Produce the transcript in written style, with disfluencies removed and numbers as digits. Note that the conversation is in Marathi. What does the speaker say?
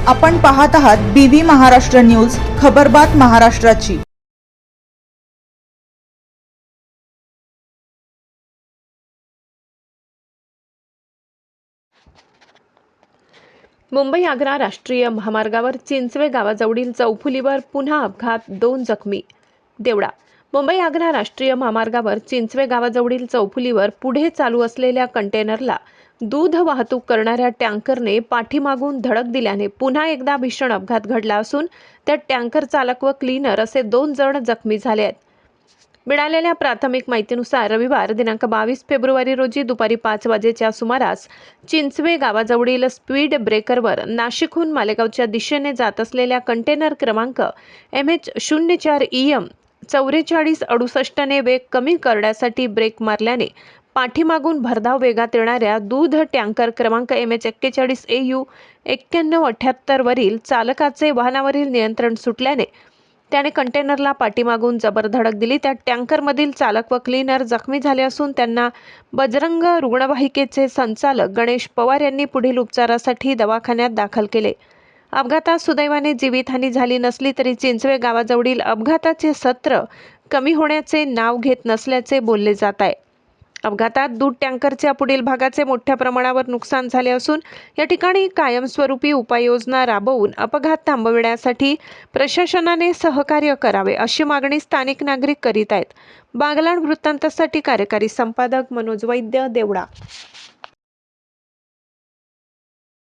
आपण पाहत आहात BV महाराष्ट्र न्यूज, खबरबात महाराष्ट्राची। मुंबई आग्रा राष्ट्रीय महामार्गावर चिंचवे गावाजवळील चौफुलीवर पुन्हा अपघात, 2 जखमी। देवळा। मुंबई आग्रा राष्ट्रीय महामार्गावर चिंचवे गावाजवळील चौफुलीवर पुढे चालू असलेल्या कंटेनरला दूध वाहतूक करणाऱ्या टँकरने पाठीमागून धडक दिल्याने पुन्हा एकदा भीषण अपघात घडला असून त्यात टँकर चालक व क्लीनर असे 2 जण जखमी झाले आहेत। मिळालेल्या प्राथमिक माहितीनुसार रविवार दिनांक 22 फेब्रुवारी रोजी दुपारी 5 वाजेच्या सुमारास चिंचवे गावाजवळील स्पीड ब्रेकरवर नाशिकहून मालेगावच्या दिशेने जात असलेल्या कंटेनर क्रमांक MH04EM 4468 ने वेग कमी करण्यासाठी ब्रेक मारल्याने पाठीमागून भरधाव वेगात येणाऱ्या दूध टँकर क्रमांक MH41AU 9178 वरील चालकाचे वाहनावरील नियंत्रण सुटल्याने त्याने कंटेनरला पाठीमागून जबर धडक दिली। त्या टँकरमधील चालक व क्लीनर जखमी झाले असून त्यांना बजरंग रुग्णवाहिकेचे संचालक गणेश पवार यांनी पुढील उपचारासाठी दवाखान्यात दाखल केले। अपघातात सुदैवाने जीवितहानी झाली नसली तरी चिंचवे गावाजवळील अपघाताचे सत्र कमी होण्याचे नाव घेत नसल्याचे बोलले जात आहे। अपघातात दूध टँकरच्या पुढील भागाचे मोठ्या प्रमाणावर नुकसान झाले असून या ठिकाणी कायमस्वरूपी उपाययोजना राबवून अपघात थांबविण्यासाठी प्रशासनाने सहकार्य करावे अशी मागणी स्थानिक नागरिक करीत आहेत। बागलाण वृत्तांतासाठी कार्यकारी संपादक मनोज वैद्य, देवळा।